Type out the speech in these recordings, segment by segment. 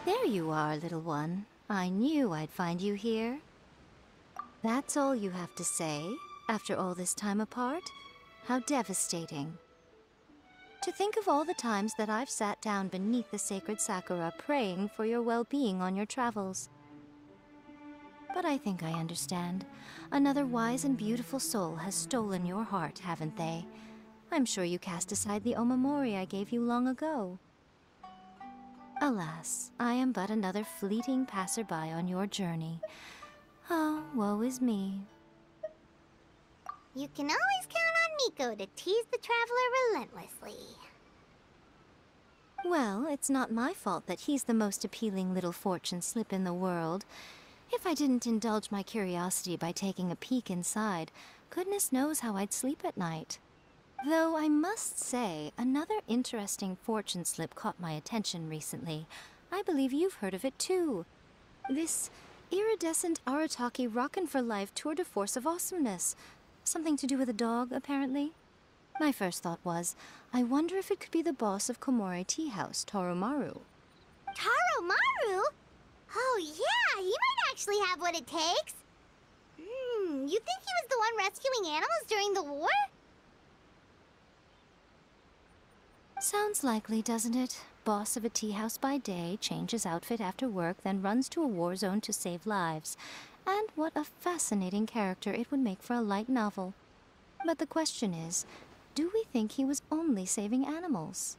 There you are, little one. I knew I'd find you here. That's all you have to say, after all this time apart? How devastating. To think of all the times that I've sat down beneath the sacred sakura praying for your well-being on your travels. But I think I understand. Another wise and beautiful soul has stolen your heart, haven't they? I'm sure you cast aside the omamori I gave you long ago. Alas, I am but another fleeting passerby on your journey. Oh, woe is me. You can always count on Miko to tease the traveler relentlessly. Well, it's not my fault that he's the most appealing little fortune slip in the world. If I didn't indulge my curiosity by taking a peek inside, goodness knows how I'd sleep at night. Though I must say, another interesting fortune slip caught my attention recently. I believe you've heard of it too. This Iridescent Arataki Rockin' for Life tour de force of Awesomeness. Something to do with a dog, apparently. My first thought was, I wonder if it could be the boss of Komore Tea House, Toromaru. Toromaru? Oh yeah, he might actually have what it takes. You think he was the one rescuing animals during the war? Sounds likely, doesn't it? Boss of a tea house by day, changes outfit after work, then runs to a war zone to save lives. And what a fascinating character it would make for a light novel. But the question is, do we think he was only saving animals?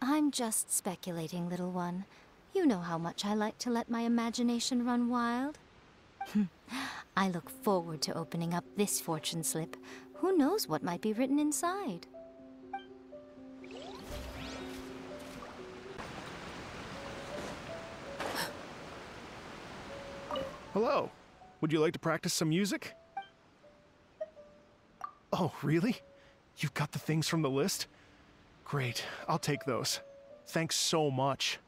I'm just speculating, little one. You know how much I like to let my imagination run wild. I look forward to opening up this fortune slip. Who knows what might be written inside? Hello. Would you like to practice some music? Oh, really? You've got the things from the list? Great, I'll take those. Thanks so much.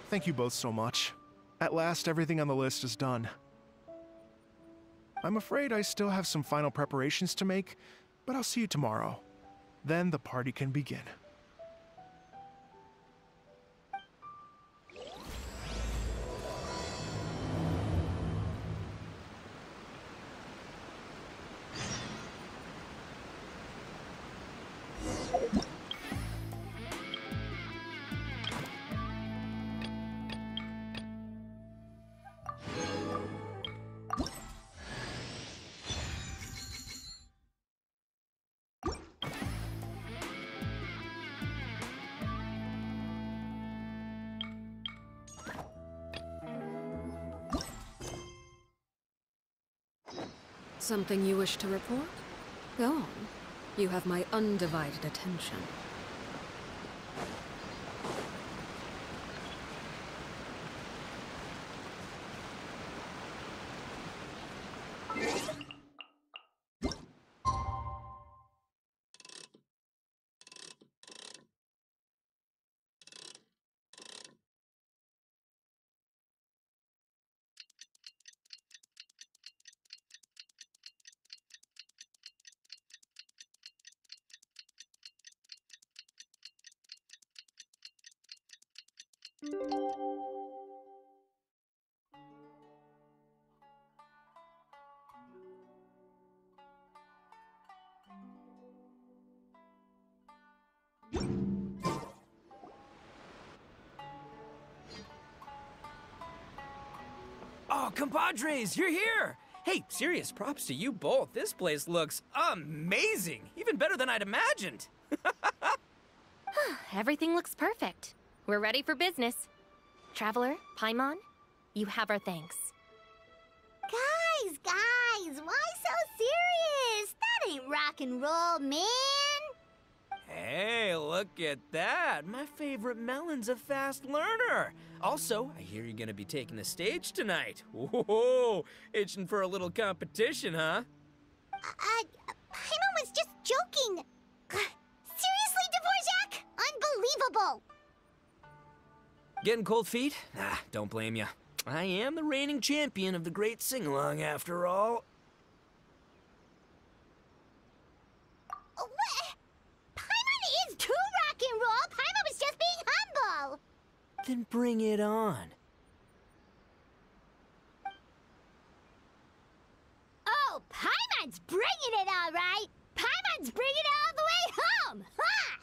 Thank you both so much. At last, everything on the list is done. I'm afraid I still have some final preparations to make, but I'll see you tomorrow. Then the party can begin. Something you wish to report? Go on. You have my undivided attention. Oh, compadres, you're here! Hey, serious props to you both. This place looks amazing! Even better than I'd imagined! Everything looks perfect. We're ready for business. Traveler, Paimon, you have our thanks. Guys, why so serious? That ain't rock and roll, man! Hey, look at that! My favorite melon's a fast learner! Also, I hear you're gonna be taking the stage tonight. Whoa, itching for a little competition, huh? Paimon was just joking. Seriously, Dvorak? Unbelievable. Getting cold feet? Nah, don't blame you. I am the reigning champion of the great sing-along after all. What? Paimon is too rock and roll. Paimon was just being humble. Then bring it on. Oh, Paimon's bringing it all right. Paimon's bringing it all the way home. Ha!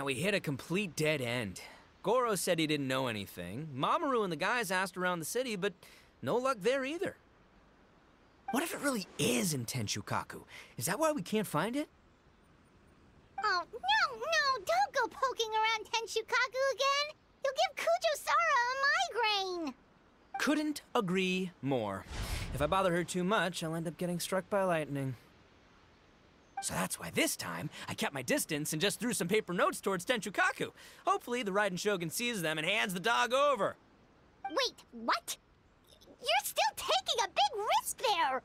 We hit a complete dead end. Goro said he didn't know anything. Mamoru and the guys asked around the city, but no luck there either. What if it really is in Tenshukaku? Is that why we can't find it? Oh, no, don't go poking around Tenshukaku again. You'll give Kujo-Sara a migraine. Couldn't agree more. If I bother her too much, I'll end up getting struck by lightning. So that's why this time, I kept my distance and just threw some paper notes towards Tenshukaku. Hopefully, the Raiden Shogun sees them and hands the dog over. Wait, what? You're still taking a big risk there.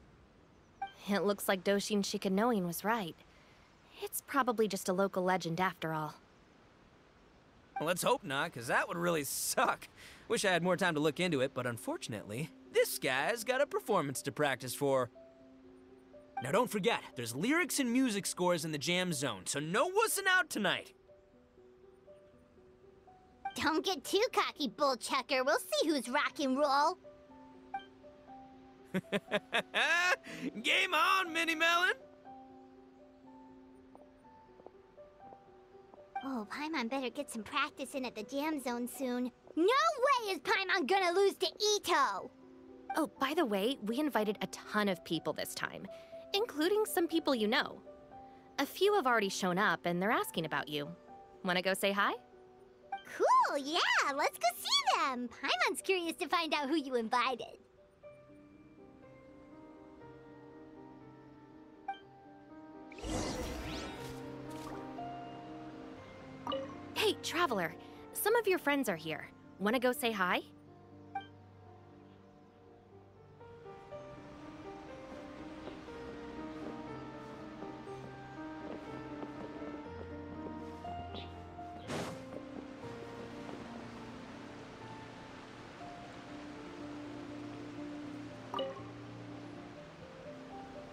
It looks like Doshin Shikanoin was right. It's probably just a local legend after all. Well, let's hope not, because that would really suck. Wish I had more time to look into it, but unfortunately, this guy's got a performance to practice for. Now don't forget, there's lyrics and music scores in the jam zone, so no wussing out tonight. Don't get too cocky, bullchucker. We'll see who's rock and roll. Game on, Mini Melon! Oh, Paimon better get some practice in at the jam zone soon. No way is Paimon gonna lose to Ito! Oh, by the way, we invited a ton of people this time, including some people you know. A few have already shown up, and they're asking about you. Wanna go say hi? Cool, yeah, let's go see them. Paimon's curious to find out who you invited. Hey, Traveler, some of your friends are here. Wanna go say hi?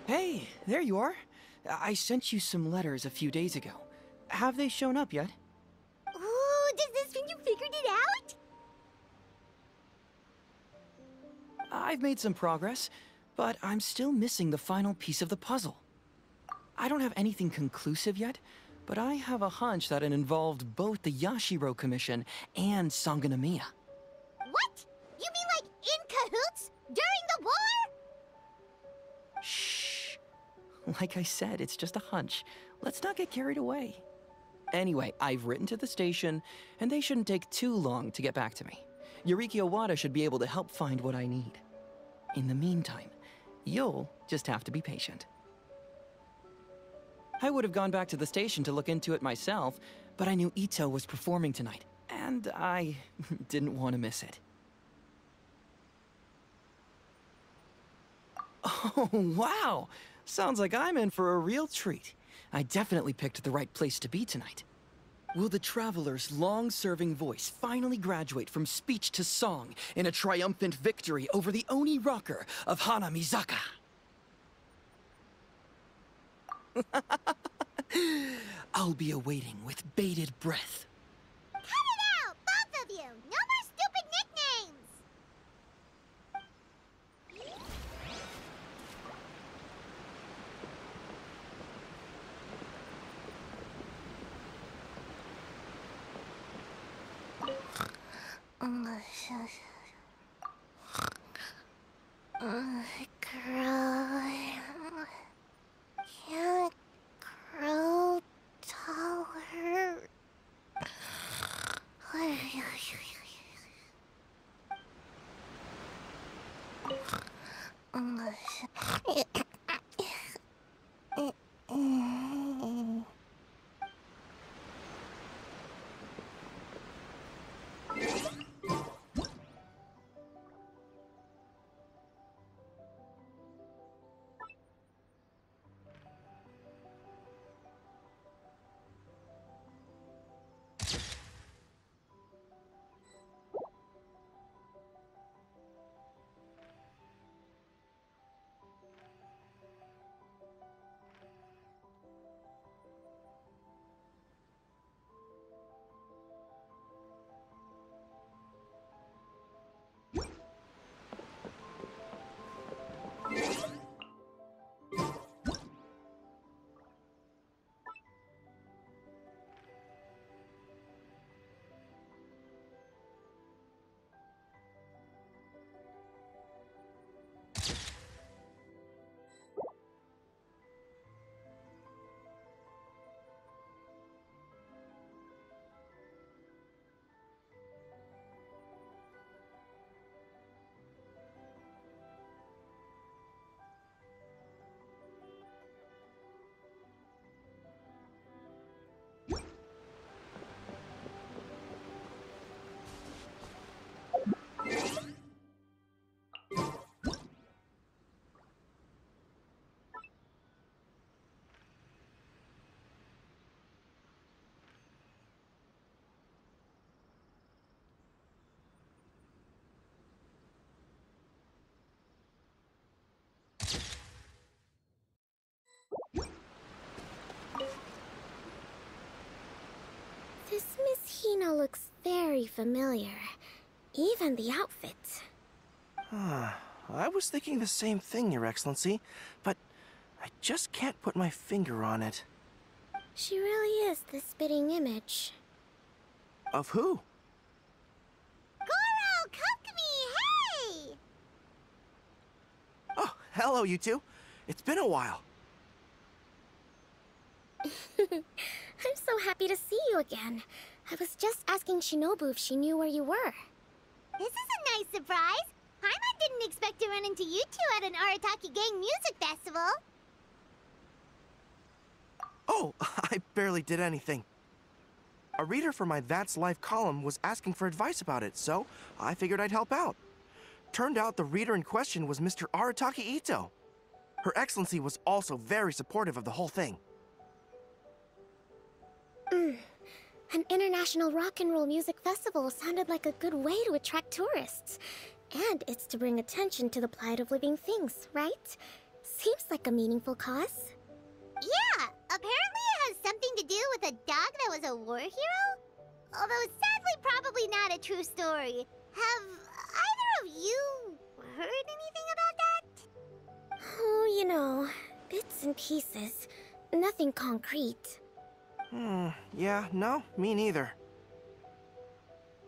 Hey, there you are. I sent you some letters a few days ago. Have they shown up yet? Ooh, does this mean you figured it out? I've made some progress, but I'm still missing the final piece of the puzzle. I don't have anything conclusive yet, but I have a hunch that it involved both the Yashiro Commission and Sangonomiya. What? You mean like in cahoots? During the war? Shh. Like I said, it's just a hunch. Let's not get carried away. Anyway, I've written to the station, and they shouldn't take too long to get back to me. Yuriki Owada should be able to help find what I need. In the meantime, you'll just have to be patient. I would have gone back to the station to look into it myself, but I knew Ito was performing tonight, and I didn't want to miss it. Oh, wow! Sounds like I'm in for a real treat. I definitely picked the right place to be tonight. Will the Traveler's long-serving voice finally graduate from speech to song in a triumphant victory over the Oni rocker of Hanamizaka? I'll be awaiting with bated breath. Cut it out, both of you! No more stupid nicknames! Can't grow taller. Hina looks very familiar. Even the outfit. I was thinking the same thing, Your Excellency, but I just can't put my finger on it. She really is the spitting image. Of who? Goro, come to me, hey! Oh, hello, you two. It's been a while. I'm so happy to see you again. I was just asking Shinobu if she knew where you were. This is a nice surprise. Paimon didn't expect to run into you two at an Arataki gang music festival. Oh, I barely did anything. A reader for my That's Life column was asking for advice about it, so I figured I'd help out. Turned out the reader in question was Mr. Arataki Ito. Her Excellency was also very supportive of the whole thing. An international rock and roll music festival sounded like a good way to attract tourists. And it's to bring attention to the plight of living things, right? Seems like a meaningful cause. Yeah, apparently it has something to do with a dog that was a war hero? Although sadly probably not a true story. Have either of you heard anything about that? Oh, you know, bits and pieces. Nothing concrete. Yeah, no, me neither.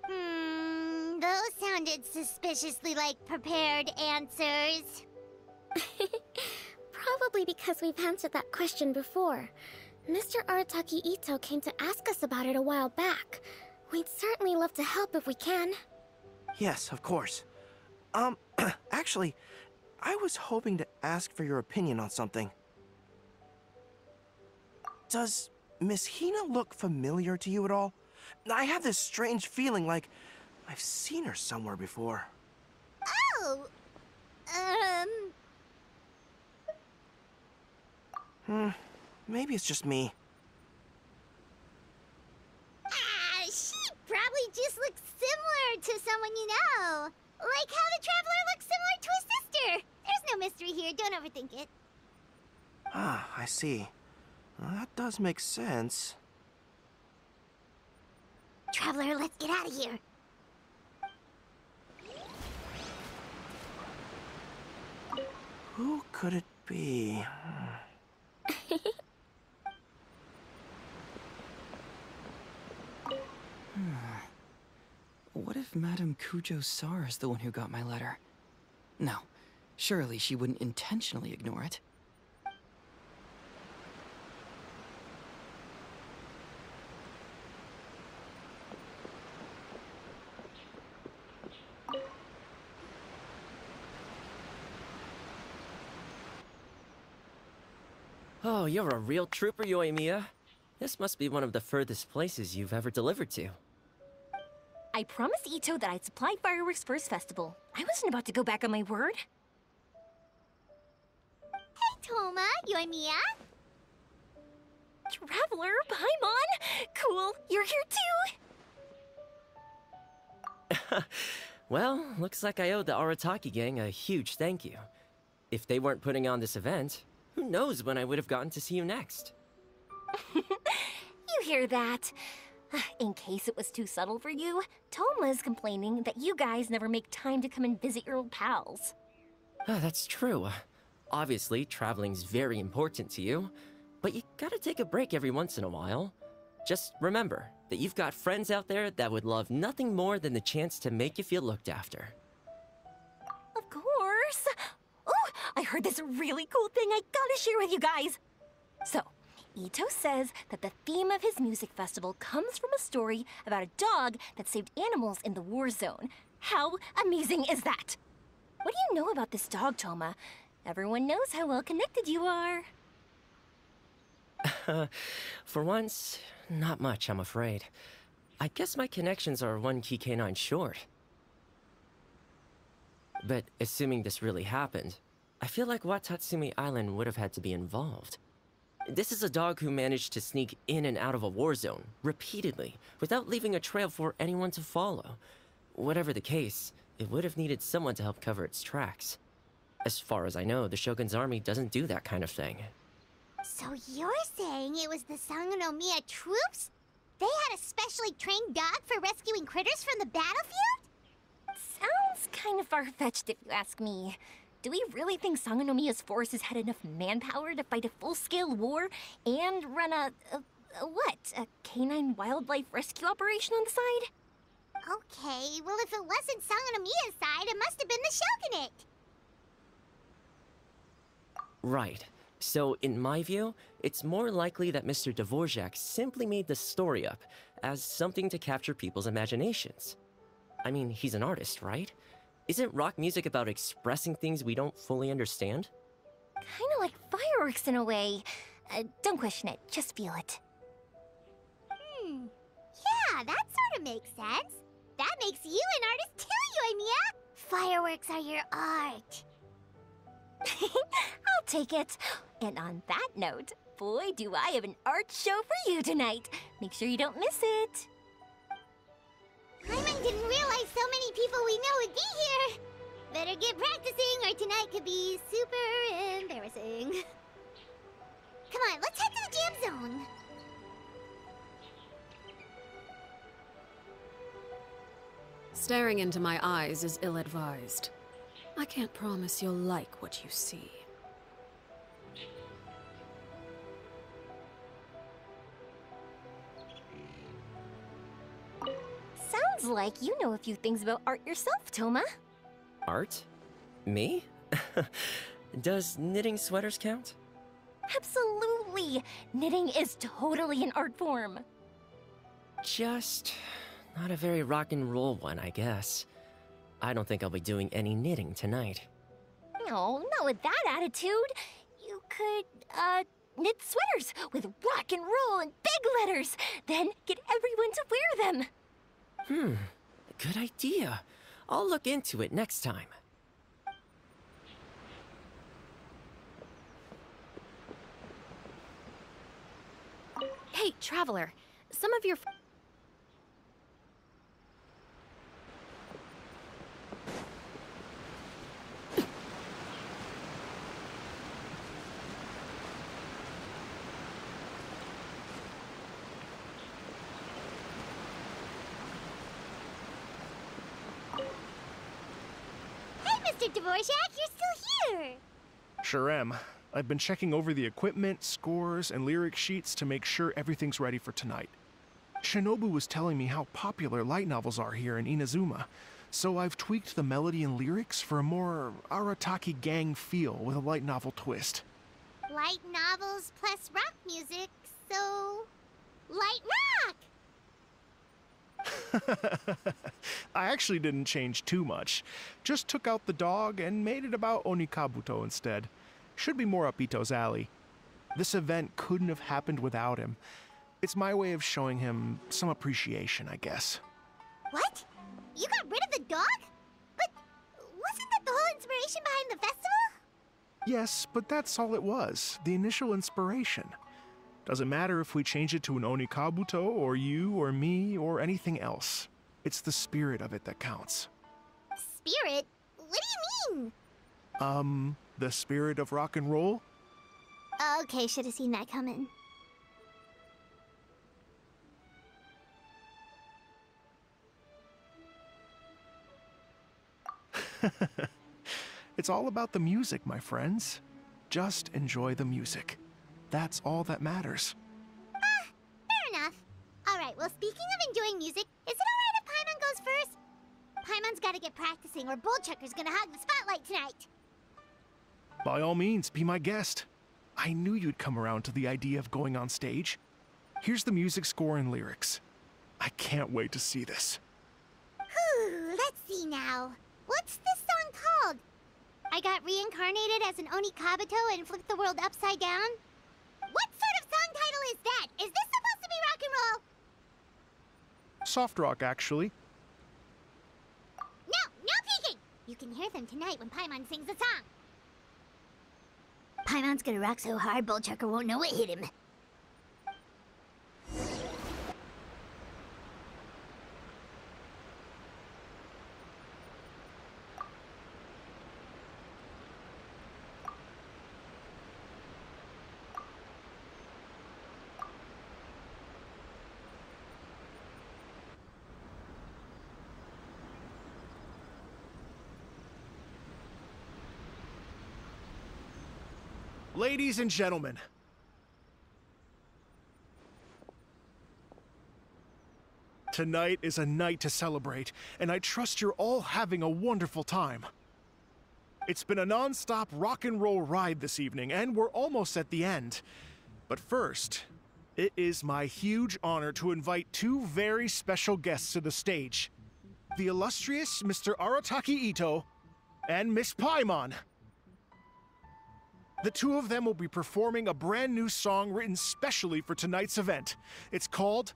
Those sounded suspiciously like prepared answers. Probably because we've answered that question before. Mr. Arataki Ito came to ask us about it a while back. We'd certainly love to help if we can. Yes, of course. Actually, I was hoping to ask for your opinion on something. Does Miss Hina look familiar to you at all? I have this strange feeling like I've seen her somewhere before. Oh! Maybe it's just me. She probably just looks similar to someone you know. Like how the Traveler looks similar to his sister. There's no mystery here, don't overthink it. Ah, I see. Well, that does make sense. Traveler, let's get out of here. Who could it be? What if Madame Kujo-Sar is the one who got my letter? No, surely she wouldn't intentionally ignore it. Oh, you're a real trooper, Yoimiya. This must be one of the furthest places you've ever delivered to. I promised Ito that I'd supply fireworks for his festival. I wasn't about to go back on my word. Hey, Toma, Yoimiya. Traveler, Paimon! Cool, you're here too! Well, looks like I owe the Arataki gang a huge thank you. If they weren't putting on this event, who knows when I would have gotten to see you next. You hear that? In case it was too subtle for you, Toma's complaining that you guys never make time to come and visit your old pals. That's true. Obviously, traveling's very important to you, but you gotta take a break every once in a while. Just remember that you've got friends out there that would love nothing more than the chance to make you feel looked after. Of course! Oh, I heard this really cool thing I gotta share with you guys! So, Ito says that the theme of his music festival comes from a story about a dog that saved animals in the war zone. How amazing is that? What do you know about this dog, Toma? Everyone knows how well connected you are. For once, not much, I'm afraid. I guess my connections are one key canine short. But assuming this really happened, I feel like Watatsumi Island would have had to be involved. This is a dog who managed to sneak in and out of a war zone, repeatedly, without leaving a trail for anyone to follow. Whatever the case, it would have needed someone to help cover its tracks. As far as I know, the Shogun's army doesn't do that kind of thing. So you're saying it was the Sangonomiya troops? They had a specially trained dog for rescuing critters from the battlefield? Sounds kind of far-fetched if you ask me. Do we really think Sangonomiya's forces had enough manpower to fight a full-scale war and run a canine wildlife rescue operation on the side? Okay, well if it wasn't Sangonomiya's side, it must have been the Shogunate. Right. So, in my view, it's more likely that Mr. Dvorak simply made the story up as something to capture people's imaginations. I mean, he's an artist, right? Isn't rock music about expressing things we don't fully understand? Kinda like fireworks in a way. Don't question it, just feel it. Yeah, that sort of makes sense. That makes you an artist too, Yoimiya! Fireworks are your art. I'll take it. And on that note, boy, do I have an art show for you tonight. Make sure you don't miss it. Paimon didn't realize so many people we know would be here. Better get practicing or tonight could be super embarrassing. Come on, let's head to the jam zone. Staring into my eyes is ill-advised. I can't promise you'll like what you see. Sounds like you know a few things about art yourself, Toma. Art? Me? Does knitting sweaters count? Absolutely! Knitting is totally an art form. Just not a very rock and roll one, I guess. I don't think I'll be doing any knitting tonight. No, not with that attitude. You could, knit sweaters with rock and roll and big letters, then get everyone to wear them. Good idea. I'll look into it next time. Hey, Traveler, some of your... Mr. Dvorak, you're still here! Sure am. I've been checking over the equipment, scores, and lyric sheets to make sure everything's ready for tonight. Shinobu was telling me how popular light novels are here in Inazuma, so I've tweaked the melody and lyrics for a more Arataki gang feel with a light novel twist. Light novels plus rock music, so... light rock! I actually didn't change too much. Just took out the dog and made it about Onikabuto instead. Should be more up Ito's alley. This event couldn't have happened without him. It's my way of showing him some appreciation, I guess. What? You got rid of the dog? But wasn't that the whole inspiration behind the festival? Yes, but that's all it was. The initial inspiration. Doesn't matter if we change it to an Onikabuto, or you, or me, or anything else. It's the spirit of it that counts. Spirit? What do you mean? The spirit of rock and roll? Okay, should have seen that coming. It's all about the music, my friends. Just enjoy the music. That's all that matters. Fair enough. Alright, well speaking of enjoying music, is it alright if Paimon goes first? Paimon's gotta get practicing or Bullchucker's gonna hog the spotlight tonight. By all means, be my guest. I knew you'd come around to the idea of going on stage. Here's the music score and lyrics. I can't wait to see this. Whew, let's see now. What's this song called? I got reincarnated as an Onikabuto and flipped the world upside down? What sort of song title is that? Is this supposed to be rock and roll? Soft rock, actually. No peeking! You can hear them tonight when Paimon sings the song. Paimon's gonna rock so hard, Bullchucker won't know it hit him. Ladies and gentlemen, tonight is a night to celebrate, and I trust you're all having a wonderful time. It's been a non-stop rock and roll ride this evening, and we're almost at the end. But first, it is my huge honor to invite two very special guests to the stage. The illustrious Mr. Arataki Ito and Miss Paimon. The two of them will be performing a brand new song written specially for tonight's event. It's called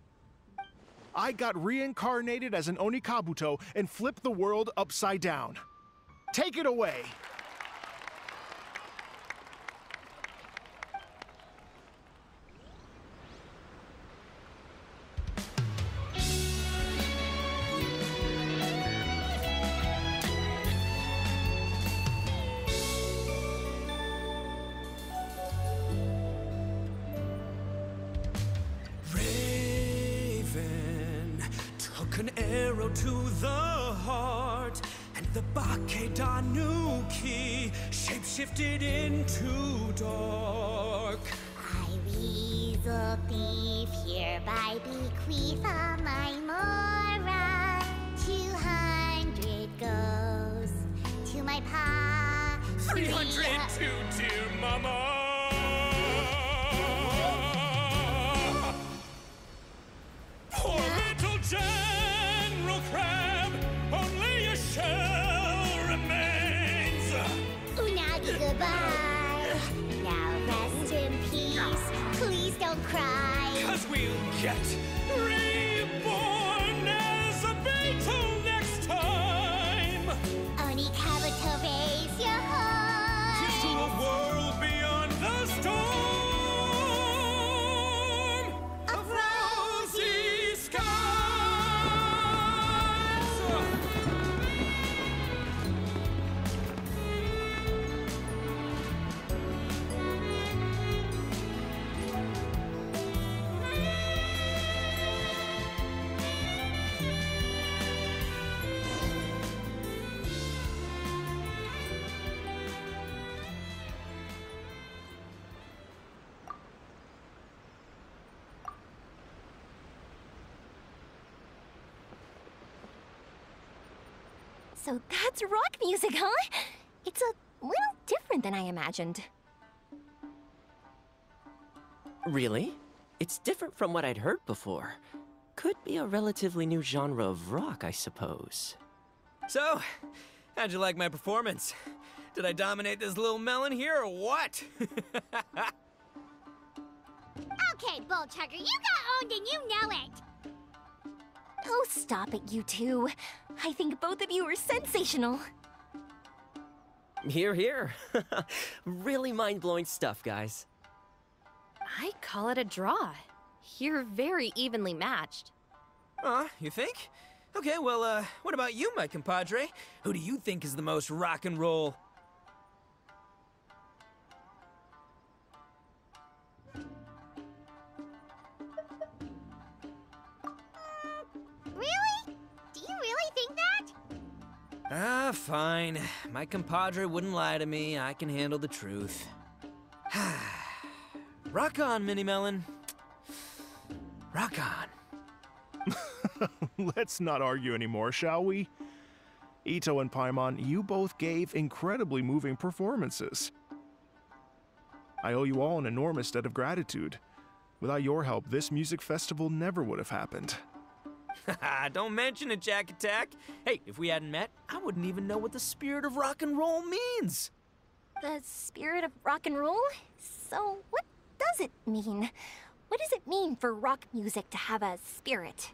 I Got Reincarnated as an Onikabuto and Flipped the World Upside Down. Take it away. An arrow to the heart, and the Bakedanuki shapeshifted into dark. I, Weasel Thief, hereby bequeath all my mora. 200 goes to my pa. 300 to dear mama. Poor little General Crab, only a shell remains. Unagi, goodbye. Now rest in peace. Please don't cry. 'Cause we'll get reborn as a beetle next time. Onikabuto, raise your heart. Here's to a world beyond the storm of rosy skies. So that's rock music, huh? It's a little different than I imagined. Really? It's different from what I'd heard before. Could be a relatively new genre of rock, I suppose. So, how'd you like my performance? Did I dominate this little melon here or what? Okay, Bull Chugger, you got owned and you know it. Oh, stop it, you two. I think both of you are sensational. Here, here. Really mind-blowing stuff, guys. I call it a draw. You're very evenly matched. You think? Okay, well, what about you, my compadre? Who do you think is the most rock and roll? Really? Do you really think that? Fine. My compadre wouldn't lie to me. I can handle the truth. Rock on, Mini Melon. Rock on. Let's not argue anymore, shall we? Ito and Paimon, you both gave incredibly moving performances. I owe you all an enormous debt of gratitude. Without your help, this music festival never would have happened. Don't mention it, Jack Attack. Hey, if we hadn't met, I wouldn't even know what the spirit of rock and roll means. The spirit of rock and roll? So what does it mean? What does it mean for rock music to have a spirit?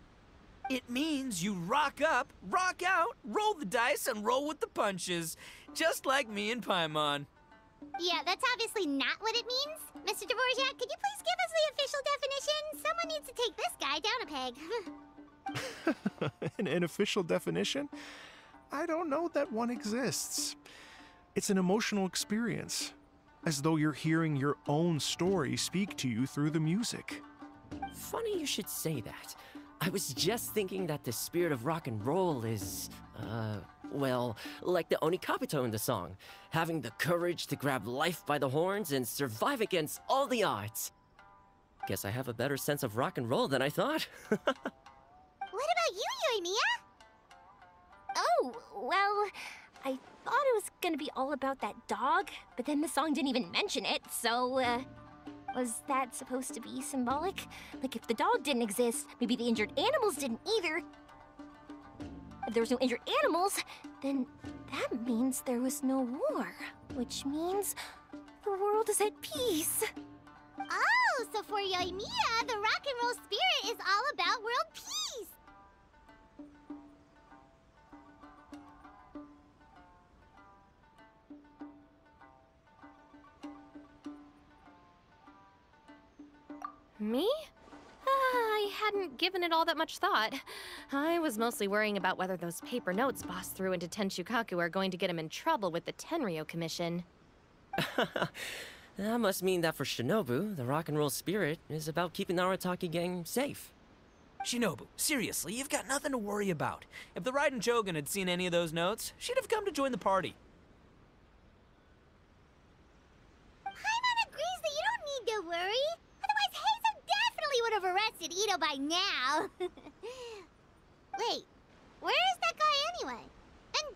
It means you rock up, rock out, roll the dice, and roll with the punches. Just like me and Paimon. Yeah, that's obviously not what it means. Mr. Dvorak, could you please give us the official definition? Someone needs to take this guy down a peg. An official definition? I don't know that one exists. It's an emotional experience, as though you're hearing your own story speak to you through the music. Funny you should say that. I was just thinking that the spirit of rock and roll is, well, like the Onikapito in the song, having the courage to grab life by the horns and survive against all the odds. Guess I have a better sense of rock and roll than I thought. What about you, Yoimiya? Oh, well, I thought it was gonna be all about that dog, but then the song didn't even mention it, so, was that supposed to be symbolic? Like, if the dog didn't exist, maybe the injured animals didn't either. If there was no injured animals, then that means there was no war, which means the world is at peace. Oh, so for Yoimiya, the rock and roll spirit is all about world peace! Me? I hadn't given it all that much thought. I was mostly worrying about whether those paper notes Boss threw into Tenshukaku are going to get him in trouble with the Tenryo Commission. That must mean that for Shinobu, the rock and roll spirit is about keeping the Arataki gang safe. Shinobu, seriously, you've got nothing to worry about. If the Raiden Shogun had seen any of those notes, she'd have come to join the party. Paimon agrees that you don't need to worry. Otherwise, Heizo definitely would have arrested Ito by now. Wait, where is that guy anyway? And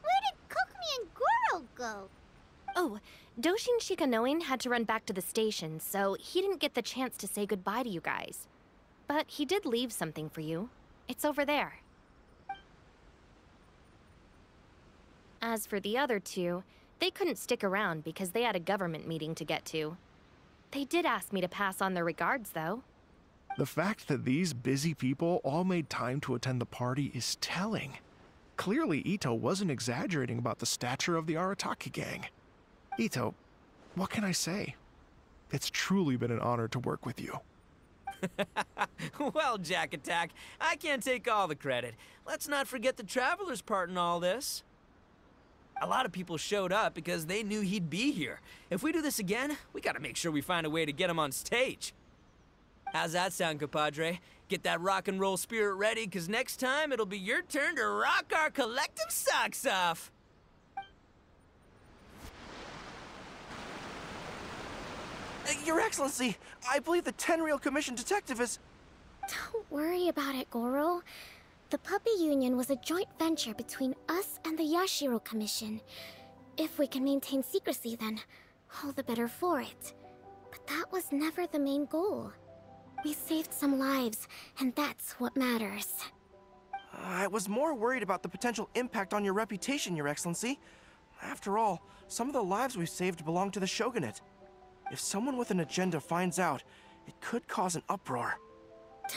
where did Kokumi and Goro go? Oh, Doshin Shikanoin had to run back to the station, so he didn't get the chance to say goodbye to you guys. But he did leave something for you. It's over there. As for the other two, they couldn't stick around because they had a government meeting to get to. They did ask me to pass on their regards, though. The fact that these busy people all made time to attend the party is telling. Clearly, Ito wasn't exaggerating about the stature of the Arataki gang. Ito, what can I say? It's truly been an honor to work with you. Well, Jack Attack, I can't take all the credit. Let's not forget the Traveler's part in all this. A lot of people showed up because they knew he'd be here. If we do this again, we gotta make sure we find a way to get him on stage. How's that sound, compadre? Get that rock and roll spirit ready, because next time it'll be your turn to rock our collective socks off. Your Excellency, I believe the Tenryo Commission detective is... Don't worry about it, Goro. The Puppy Union was a joint venture between us and the Yashiro Commission. If we can maintain secrecy, then all the better for it. But that was never the main goal. We saved some lives, and that's what matters. I was more worried about the potential impact on your reputation, Your Excellency. After all, some of the lives we've saved belong to the Shogunate. If someone with an agenda finds out, it could cause an uproar.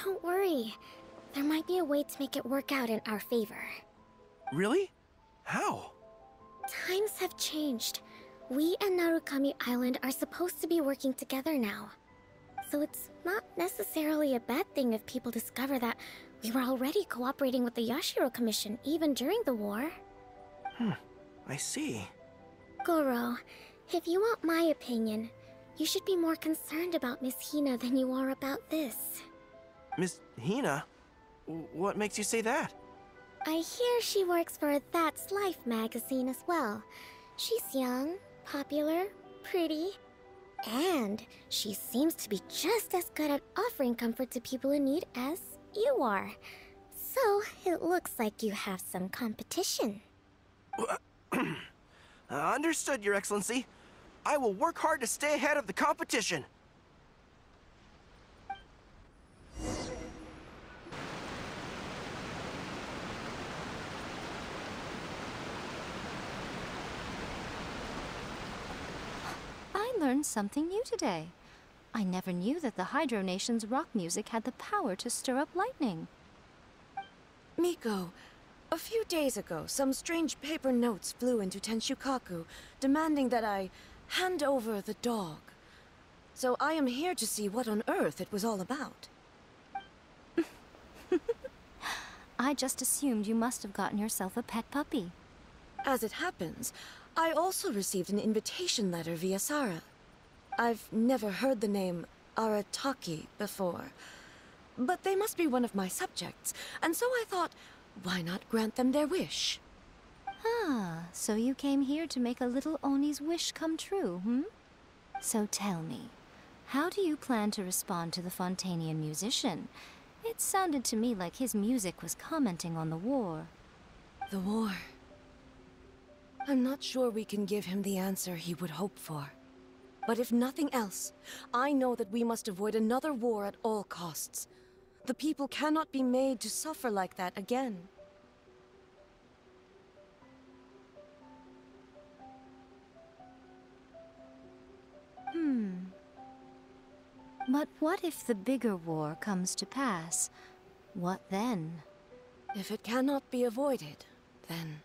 Don't worry. There might be a way to make it work out in our favor. Really? How? Times have changed. We and Narukami Island are supposed to be working together now. So it's not necessarily a bad thing if people discover that we were already cooperating with the Yashiro Commission even during the war. I see. Goro, if you want my opinion, you should be more concerned about Miss Hina than you are about this. Miss Hina? What makes you say that? I hear she works for That's Life magazine as well. She's young, popular, pretty, and she seems to be just as good at offering comfort to people in need as you are. So, it looks like you have some competition. Understood, Your Excellency. I will work hard to stay ahead of the competition. I learned something new today. I never knew that the Hydro Nation's rock music had the power to stir up lightning. Miko, a few days ago, some strange paper notes flew into Tenshukaku, demanding that I hand over the dog. So I am here to see what on earth it was all about. I just assumed you must have gotten yourself a pet puppy. As it happens, I also received an invitation letter via Sara. I've never heard the name Arataki before, but they must be one of my subjects, and so I thought, why not grant them their wish? Ah, so you came here to make a little Oni's wish come true, hmm? So tell me, how do you plan to respond to the Fontanian musician? It sounded to me like his music was commenting on the war. The war. I'm not sure we can give him the answer he would hope for. But if nothing else, I know that we must avoid another war at all costs. The people cannot be made to suffer like that again. But what if the bigger war comes to pass? What then? If it cannot be avoided, then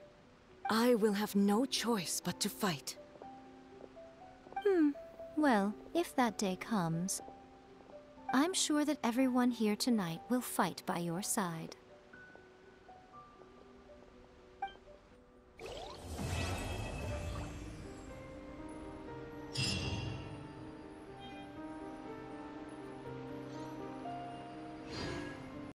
I will have no choice but to fight. Well, if that day comes, I'm sure that everyone here tonight will fight by your side.